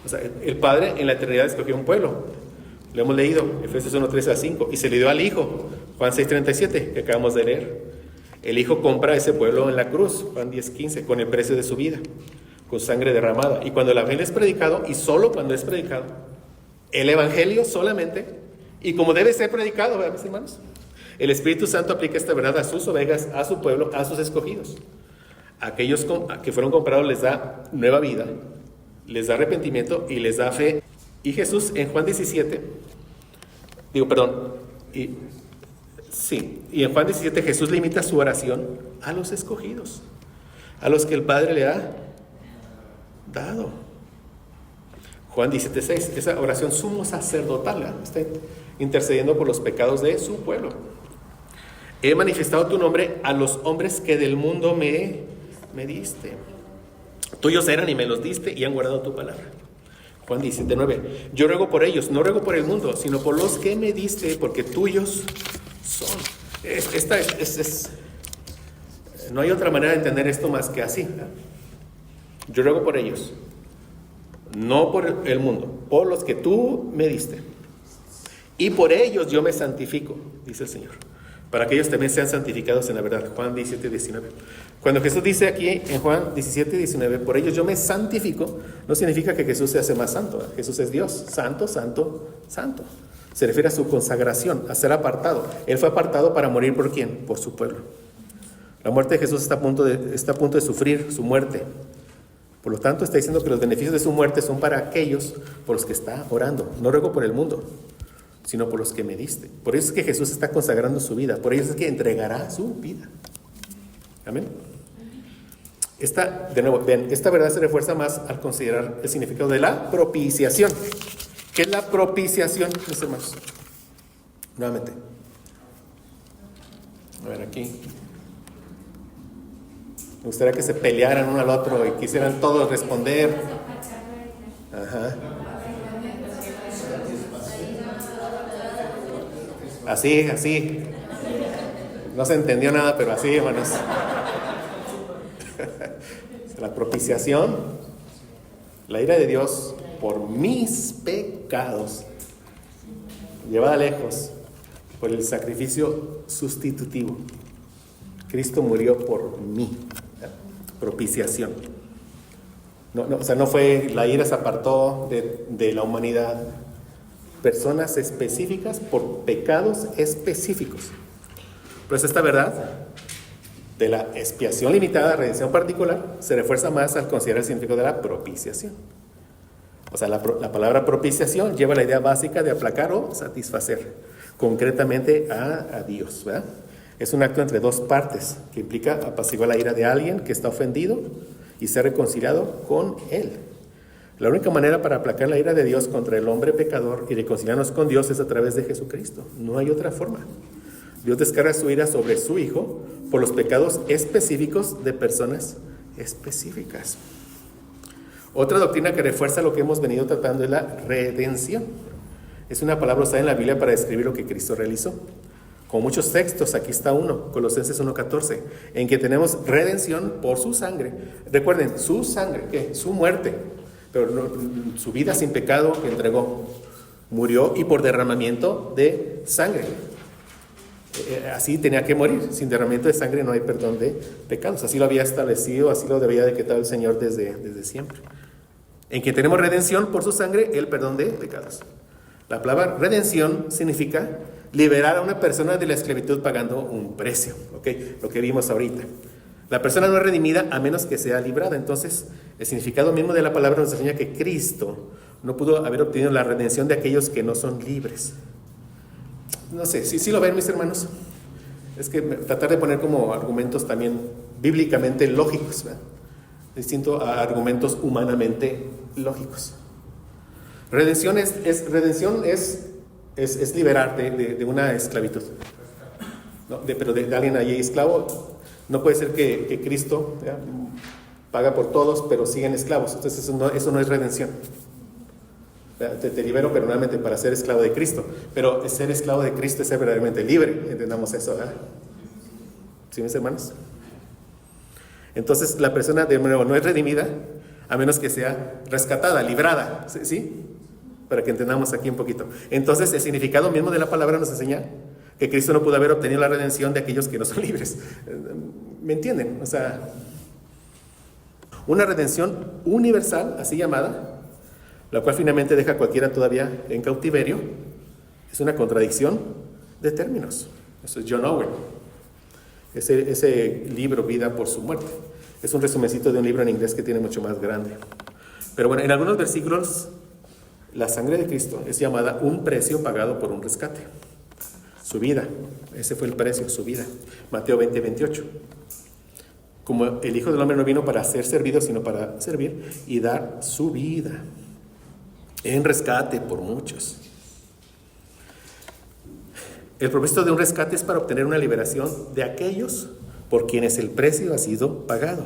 O sea, el Padre en la eternidad escogió un pueblo. Lo hemos leído, Efesios 1, 13 a 5. Y se le dio al Hijo, Juan 6, 37, que acabamos de leer. El Hijo compra ese pueblo en la cruz, Juan 10, 15, con el precio de su vida, con sangre derramada. Y cuando el Evangelio es predicado, y solo cuando es predicado, el Evangelio solamente, y como debe ser predicado, ¿verdad, mis hermanos? El Espíritu Santo aplica esta verdad a sus ovejas, a su pueblo, a sus escogidos. A aquellos que fueron comprados les da nueva vida, les da arrepentimiento y les da fe. Y Jesús en Juan 17, y en Juan 17 Jesús limita su oración a los escogidos, a los que el Padre le ha dado. Juan 17:6, esa oración sumo sacerdotal, ¿verdad? Está intercediendo por los pecados de su pueblo. He manifestado tu nombre a los hombres que del mundo me diste. Tuyos eran y me los diste y han guardado tu palabra. Juan 17:9, yo ruego por ellos, no ruego por el mundo, sino por los que me diste, porque tuyos son. No hay otra manera de entender esto más que así, ¿verdad? Yo ruego por ellos, no por el mundo, por los que tú me diste. Y por ellos yo me santifico, dice el Señor, para que ellos también sean santificados en la verdad. Juan 17:19. Cuando Jesús dice aquí en Juan 17:19, por ellos yo me santifico, no significa que Jesús se hace más santo, ¿verdad? Jesús es Dios, santo, santo, santo. Se refiere a su consagración, a ser apartado. Él fue apartado para morir ¿por quién? Por su pueblo. La muerte de Jesús está a punto de sufrir su muerte. Por lo tanto, está diciendo que los beneficios de su muerte son para aquellos por los que está orando. No ruego por el mundo, sino por los que me diste. Por eso es que Jesús está consagrando su vida. Por eso es que entregará su vida. Amén. De nuevo, ven, esta verdad se refuerza más al considerar el significado de la propiciación. ¿Qué es la propiciación, mis hermanos? Nuevamente. A ver, aquí. Me gustaría que se pelearan uno al otro y quisieran todos responder. Ajá. Así. No se entendió nada, pero así, hermanos. La propiciación, la ira de Dios por mis pecados, llevada lejos por el sacrificio sustitutivo. Cristo murió por mí. Propiciación. No fue, la ira se apartó de la humanidad. Personas específicas por pecados específicos. Pues esta verdad de la expiación limitada, redención particular, se refuerza más al considerar el significado de la propiciación. O sea, la palabra propiciación lleva la idea básica de aplacar o satisfacer concretamente a Dios, ¿verdad? Es un acto entre dos partes que implica apaciguar la ira de alguien que está ofendido y ser reconciliado con él. La única manera para aplacar la ira de Dios contra el hombre pecador y reconciliarnos con Dios es a través de Jesucristo. No hay otra forma. Dios descarga su ira sobre su Hijo por los pecados específicos de personas específicas. Otra doctrina que refuerza lo que hemos venido tratando es la redención. Es una palabra usada en la Biblia para describir lo que Cristo realizó. Con muchos textos, aquí está uno, Colosenses 1:14, en que tenemos redención por su sangre. Recuerden, su sangre, ¿qué? Su muerte. pero su vida sin pecado que entregó. Murió y por derramamiento de sangre. Así tenía que morir. Sin derramamiento de sangre no hay perdón de pecados. Así lo había establecido, así lo debía decretar el Señor desde siempre. En que tenemos redención por su sangre, el perdón de pecados. La palabra redención significa liberar a una persona de la esclavitud pagando un precio. ¿Okay? Lo que vimos ahorita. La persona no es redimida a menos que sea librada. Entonces, el significado mismo de la palabra nos enseña que Cristo no pudo haber obtenido la redención de aquellos que no son libres. No sé, si lo ven mis hermanos. Es que tratar de poner como argumentos también bíblicamente lógicos, ¿verdad? Distinto a argumentos humanamente lógicos. Redención es liberar de una esclavitud. ¿No? Pero de alguien allí esclavo. No puede ser que Cristo, ¿ya?, paga por todos, pero siguen esclavos. Entonces eso no es redención. Te libero, pero nuevamente para ser esclavo de Cristo. Pero ser esclavo de Cristo es ser verdaderamente libre. Entendamos eso, ¿verdad? ¿Sí, mis hermanos? Entonces la persona de nuevo no es redimida a menos que sea rescatada, librada. ¿Sí? Para que entendamos aquí un poquito. Entonces el significado mismo de la palabra nos enseña que Cristo no pudo haber obtenido la redención de aquellos que no son libres. ¿Me entienden? O sea, una redención universal, así llamada, la cual finalmente deja a cualquiera todavía en cautiverio, es una contradicción de términos. Eso es John Owen. Ese libro, Vida por su muerte, es un resumencito de un libro en inglés que tiene mucho más grande. Pero bueno, en algunos versículos, la sangre de Cristo es llamada un precio pagado por un rescate. Su vida, ese fue el precio, su vida. Mateo 20, 28. Como el Hijo del Hombre no vino para ser servido, sino para servir y dar su vida en rescate por muchos. El propósito de un rescate es para obtener una liberación de aquellos por quienes el precio ha sido pagado.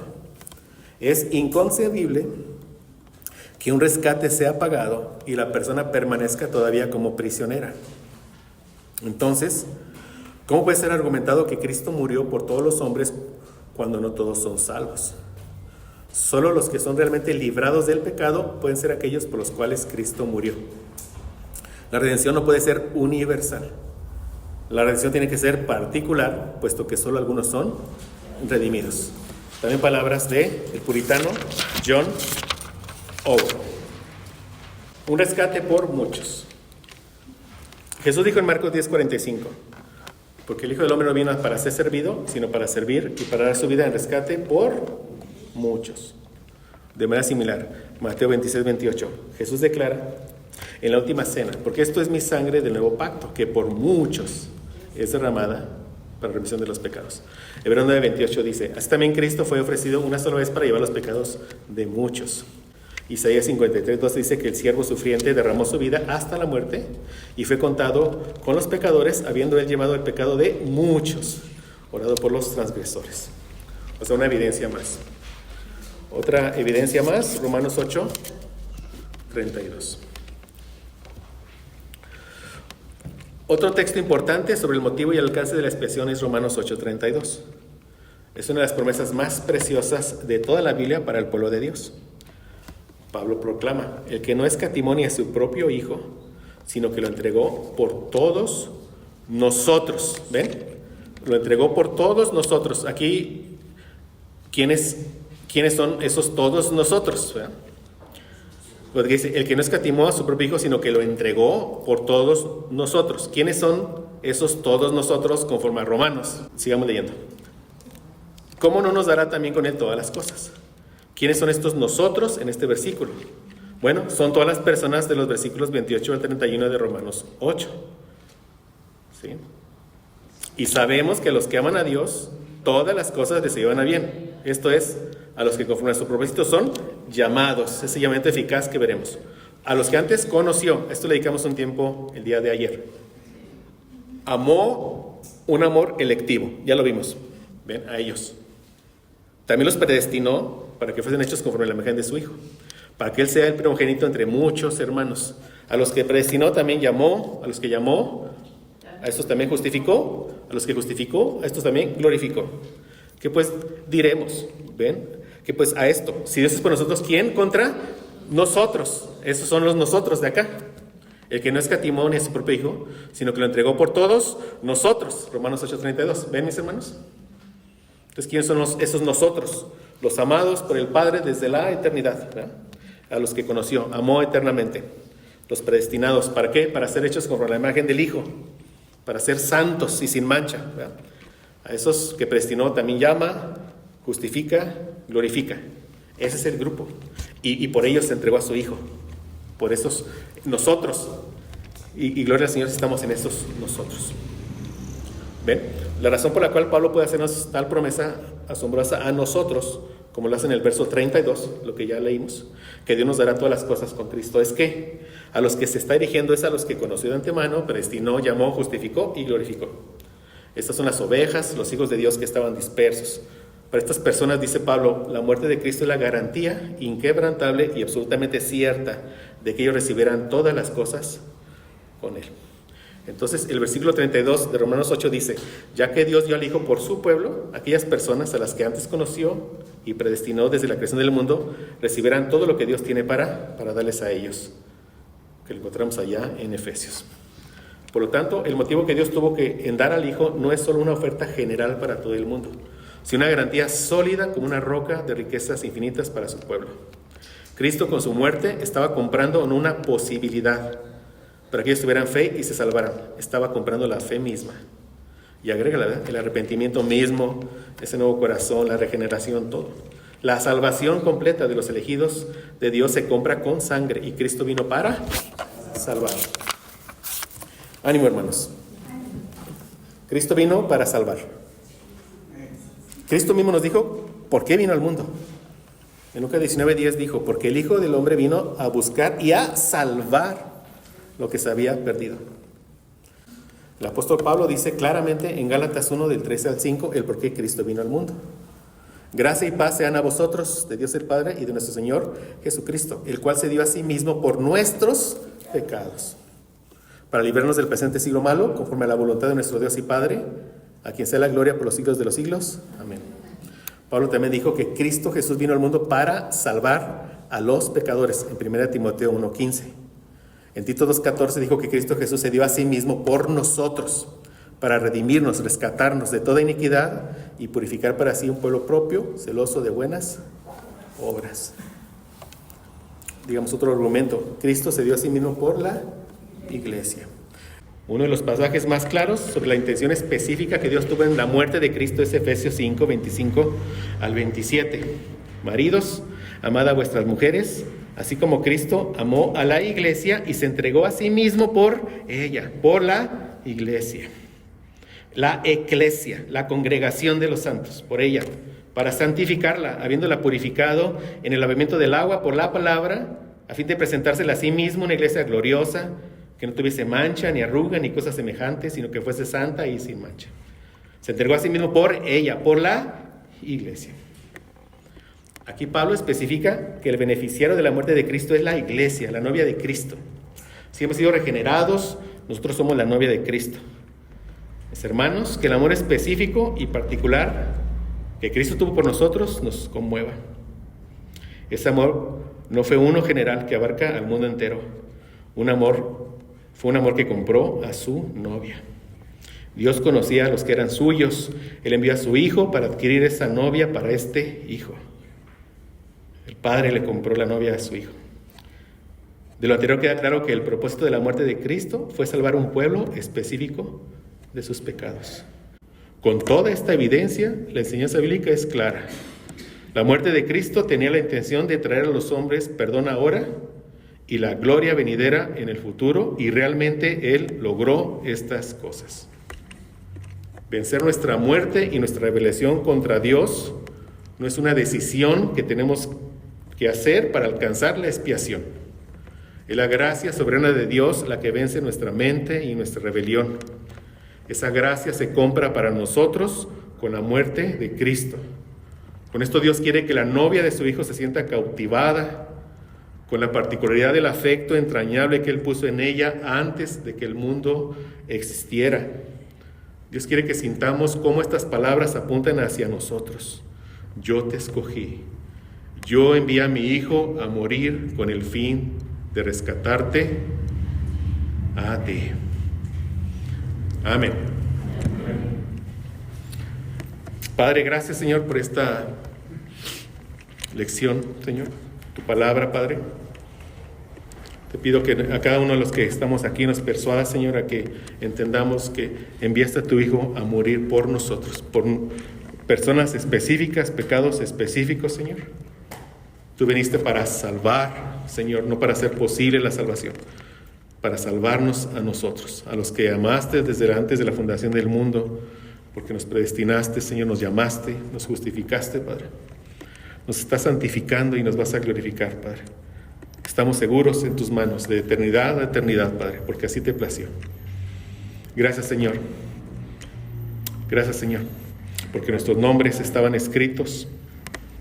Es inconcebible que un rescate sea pagado y la persona permanezca todavía como prisionera. Entonces, ¿cómo puede ser argumentado que Cristo murió por todos los hombres cuando no todos son salvos? Solo los que son realmente librados del pecado pueden ser aquellos por los cuales Cristo murió. La redención no puede ser universal. La redención tiene que ser particular, puesto que solo algunos son redimidos. También palabras del puritano John Owen. Un rescate por muchos. Jesús dijo en Marcos 10:45, porque el Hijo del Hombre no vino para ser servido, sino para servir y para dar su vida en rescate por muchos. De manera similar, Mateo 26:28, Jesús declara en la última cena, porque esto es mi sangre del nuevo pacto, que por muchos es derramada para remisión de los pecados. Hebreos 9:28 dice, así también Cristo fue ofrecido una sola vez para llevar los pecados de muchos. Isaías 53:12 dice que el siervo sufriente derramó su vida hasta la muerte y fue contado con los pecadores, habiendo él llevado el pecado de muchos, orado por los transgresores. O sea, una evidencia más. Otra evidencia más, Romanos 8:32. Otro texto importante sobre el motivo y el alcance de la expiación es Romanos 8:32. Es una de las promesas más preciosas de toda la Biblia para el pueblo de Dios. Pablo proclama, el que no escatimó ni a su propio Hijo, sino que lo entregó por todos nosotros. ¿Ven? Lo entregó por todos nosotros. Aquí, ¿quiénes son esos todos nosotros? ¿Verdad? Porque dice, el que no escatimó a su propio Hijo, sino que lo entregó por todos nosotros. ¿Quiénes son esos todos nosotros conforme a Romanos? Sigamos leyendo. ¿Cómo no nos dará también con él todas las cosas? ¿Quiénes son estos nosotros en este versículo? Bueno, son todas las personas de los versículos 28 al 31 de Romanos 8. ¿Sí? Y sabemos que a los que aman a Dios, todas las cosas les llevan a bien. Esto es, a los que conforme a su propósito son llamados. Ese llamamiento eficaz que veremos. A los que antes conoció, esto le dedicamos un tiempo el día de ayer. Amó un amor electivo, ya lo vimos. Ven, a ellos. También los predestinó para que fuesen hechos conforme a la imagen de su Hijo, para que Él sea el primogénito entre muchos hermanos. A los que predestinó también llamó, a los que llamó, a estos también justificó, a los que justificó, a estos también glorificó. ¿Qué pues diremos? ¿Ven? Que pues a esto, si Dios es por nosotros, ¿quién contra nosotros, esos son los nosotros de acá. El que no escatimó ni a su propio Hijo, sino que lo entregó por todos nosotros. Romanos 8:32. ¿Ven, mis hermanos? Entonces, ¿quiénes son esos nosotros? Los amados por el Padre desde la eternidad, ¿verdad? A los que conoció, amó eternamente. Los predestinados, ¿para qué? Para ser hechos con la imagen del Hijo, para ser santos y sin mancha, ¿verdad? A esos que predestinó también llama, justifica, glorifica. Ese es el grupo. Y por ellos se entregó a su Hijo. Por esos nosotros. Y gloria al Señor si estamos en esos nosotros. ¿Ven? La razón por la cual Pablo puede hacernos tal promesa asombrosa a nosotros, como lo hace en el verso 32, lo que ya leímos, que Dios nos dará todas las cosas con Cristo, es que a los que se está dirigiendo es a los que conoció de antemano, predestinó, llamó, justificó y glorificó. Estas son las ovejas, los hijos de Dios que estaban dispersos. Para estas personas, dice Pablo, la muerte de Cristo es la garantía inquebrantable y absolutamente cierta de que ellos recibirán todas las cosas con Él. Entonces, el versículo 32 de Romanos 8 dice, ya que Dios dio al Hijo por su pueblo, aquellas personas a las que antes conoció y predestinó desde la creación del mundo, recibirán todo lo que Dios tiene para darles a ellos, que lo encontramos allá en Efesios. Por lo tanto, el motivo que Dios tuvo en dar al Hijo no es solo una oferta general para todo el mundo, sino una garantía sólida como una roca de riquezas infinitas para su pueblo. Cristo con su muerte estaba comprando no una posibilidad para que ellos tuvieran fe y se salvaran. Estaba comprando la fe misma. Y agrega el arrepentimiento mismo, ese nuevo corazón, la regeneración, todo. La salvación completa de los elegidos de Dios se compra con sangre y Cristo vino para salvar. Ánimo, hermanos. Cristo vino para salvar. Cristo mismo nos dijo por qué vino al mundo. En Lucas 19:10 dijo, porque el Hijo del Hombre vino a buscar y a salvar lo que se había perdido. El apóstol Pablo dice claramente en Gálatas 1 del 13 al 5 el por qué Cristo vino al mundo. Gracia y paz sean a vosotros, de Dios el Padre y de nuestro Señor Jesucristo, el cual se dio a sí mismo por nuestros pecados, para librarnos del presente siglo malo, conforme a la voluntad de nuestro Dios y Padre, a quien sea la gloria por los siglos de los siglos. Amén. Pablo también dijo que Cristo Jesús vino al mundo para salvar a los pecadores, en 1 Timoteo 1:15. En Tito 2:14 dijo que Cristo Jesús se dio a sí mismo por nosotros, para redimirnos, rescatarnos de toda iniquidad y purificar para sí un pueblo propio, celoso de buenas obras. Digamos otro argumento, Cristo se dio a sí mismo por la iglesia. Uno de los pasajes más claros sobre la intención específica que Dios tuvo en la muerte de Cristo es Efesios 5:25 al 27. Maridos, amad a vuestras mujeres, así como Cristo amó a la iglesia y se entregó a sí mismo por ella, por la iglesia. La eclesia, la congregación de los santos, por ella, para santificarla, habiéndola purificado en el lavamiento del agua por la palabra, a fin de presentársela a sí mismo una iglesia gloriosa, que no tuviese mancha, ni arruga, ni cosas semejantes, sino que fuese santa y sin mancha. Se entregó a sí mismo por ella, por la iglesia. Aquí Pablo especifica que el beneficiario de la muerte de Cristo es la iglesia, la novia de Cristo. Si hemos sido regenerados, nosotros somos la novia de Cristo. Mis hermanos, que el amor específico y particular que Cristo tuvo por nosotros nos conmueva. Ese amor no fue uno general que abarca al mundo entero. Fue un amor que compró a su novia. Dios conocía a los que eran suyos. Él envió a su Hijo para adquirir esa novia para este Hijo. El Padre le compró la novia a su Hijo. De lo anterior queda claro que el propósito de la muerte de Cristo fue salvar un pueblo específico de sus pecados. Con toda esta evidencia, la enseñanza bíblica es clara. La muerte de Cristo tenía la intención de traer a los hombres perdón ahora y la gloria venidera en el futuro, y realmente Él logró estas cosas. Vencer nuestra muerte y nuestra rebelión contra Dios no es una decisión que tenemos que hacer para alcanzar la expiación. Es la gracia soberana de Dios la que vence nuestra mente y nuestra rebelión. Esa gracia se compra para nosotros con la muerte de Cristo. Con esto Dios quiere que la novia de su Hijo se sienta cautivada con la particularidad del afecto entrañable que Él puso en ella antes de que el mundo existiera. Dios quiere que sintamos cómo estas palabras apuntan hacia nosotros. Yo te escogí, yo envié a mi Hijo a morir con el fin de rescatarte a ti. Amén. Padre, gracias, Señor, por esta lección, Señor, tu palabra, Padre. Te pido que a cada uno de los que estamos aquí nos persuada, Señor, a que entendamos que enviaste a tu Hijo a morir por nosotros, por personas específicas, pecados específicos, Señor. Tú viniste para salvar, Señor, no para hacer posible la salvación, para salvarnos a nosotros, a los que amaste desde antes de la fundación del mundo, porque nos predestinaste, Señor, nos llamaste, nos justificaste, Padre. Nos estás santificando y nos vas a glorificar, Padre. Estamos seguros en tus manos, de eternidad a eternidad, Padre, porque así te plació. Gracias, Señor. Gracias, Señor, porque nuestros nombres estaban escritos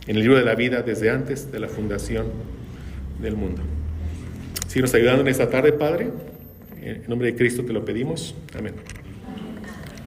en el libro de la vida desde antes de la fundación del mundo. Síguenos ayudando en esta tarde, Padre. En nombre de Cristo te lo pedimos. Amén.